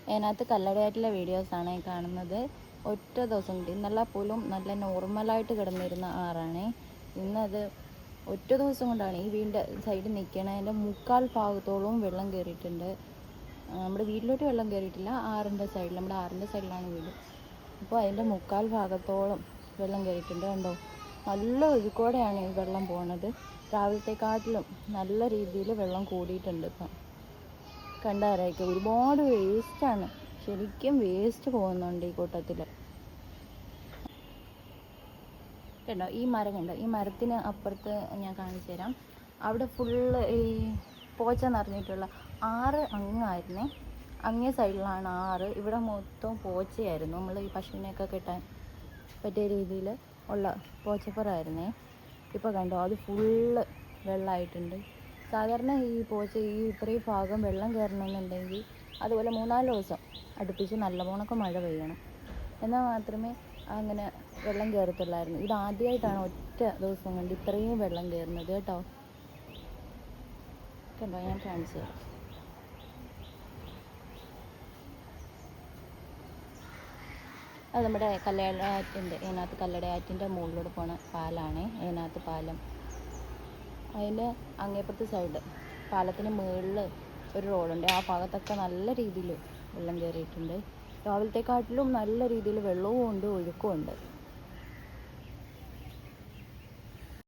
അതിനകത്ത് കല്ലടയാറ്റിലെ വീഡിയോസാണ് ഈ കാണുന്നത്. ഒറ്റ ദിവസം കൊണ്ട് ഇന്നലെ പോലും നല്ല നോർമലായിട്ട് കിടന്നിരുന്ന ആറാണ്. ഇന്നത് ഒറ്റ ദിവസം കൊണ്ടാണ് ഈ വീടിൻ്റെ സൈഡിൽ നിൽക്കണതിൻ്റെ മുക്കാൽ ഭാഗത്തോളവും വെള്ളം കയറിയിട്ടുണ്ട്. നമ്മുടെ വീട്ടിലോട്ട് വെള്ളം കയറിയിട്ടില്ല, ആറിൻ്റെ സൈഡിൽ, നമ്മുടെ ആറിൻ്റെ സൈഡിലാണ് വീട്. അപ്പോൾ അതിൻ്റെ മുക്കാൽ ഭാഗത്തോളം വെള്ളം കയറിയിട്ടുണ്ട്. കണ്ടോ, നല്ല ഒഴുക്കോടെയാണ് ഈ വെള്ളം പോകുന്നത്. രാവിലത്തെക്കാട്ടിലും നല്ല രീതിയിൽ വെള്ളം കൂടിയിട്ടുണ്ട്. ഇപ്പം കണ്ടാരായിരിക്കും, ഒരുപാട് വേസ്റ്റാണ്, ശരിക്കും വേസ്റ്റ് പോകുന്നുണ്ട് ഈ കൂട്ടത്തിൽ. കണ്ടോ ഈ മരം, കണ്ടോ ഈ മരത്തിന് അപ്പുറത്ത് ഞാൻ കാണിച്ചു തരാം. അവിടെ ഫുള്ള് ഈ പോച്ച നിറഞ്ഞിട്ടുള്ള ആറ് അങ്ങായിരുന്നേ, അങ്ങേ സൈഡിലാണ് ആറ്. ഇവിടെ മൊത്തം പോച്ചയായിരുന്നു. നമ്മൾ ഈ പശുവിനെയൊക്കെ കെട്ടാൻ പറ്റിയ രീതിയിൽ ഉള്ള പോച്ചപ്പുറമായിരുന്നേ. ഇപ്പോൾ കണ്ടോ അത് ഫുള്ള് വെള്ളമായിട്ടുണ്ട്. സാധാരണ ഈ പോച്ച ഈ ഇത്രയും ഭാഗം വെള്ളം കയറണമെന്നുണ്ടെങ്കിൽ അതുപോലെ 3-4 ദിവസം അടുപ്പിച്ച് നല്ലവണ്ണമൊക്കെ മഴ പെയ്യണം, എന്നാൽ മാത്രമേ അങ്ങനെ വെള്ളം കയറത്തുള്ളായിരുന്നു. ഇത് ആദ്യമായിട്ടാണ് ഒറ്റ ദിവസം കൊണ്ട് ഇത്രയും വെള്ളം കയറുന്നത് കേട്ടോ. കണ്ടോ ഞാൻ കാണിച്ചു തരാം. അത് നമ്മുടെ ഇതിനകത്ത് കല്ലടയാറ്റിൻ്റെ മുകളിലൂടെ പോണ പാലാണ്. ഇതിനകത്ത് പാലം, അതിൻ്റെ അങ്ങേപ്പുറത്തെ സൈഡ് പാലത്തിന് മുകളിൽ ഒരു റോഡുണ്ട്. ആ ഭാഗത്തൊക്കെ നല്ല രീതിയിൽ വെള്ളം കയറിയിട്ടുണ്ട്. രാവിലത്തെക്കാട്ടിലും നല്ല രീതിയിൽ വെള്ളവും ഉണ്ട്, ഒഴുക്കും ഉണ്ട്.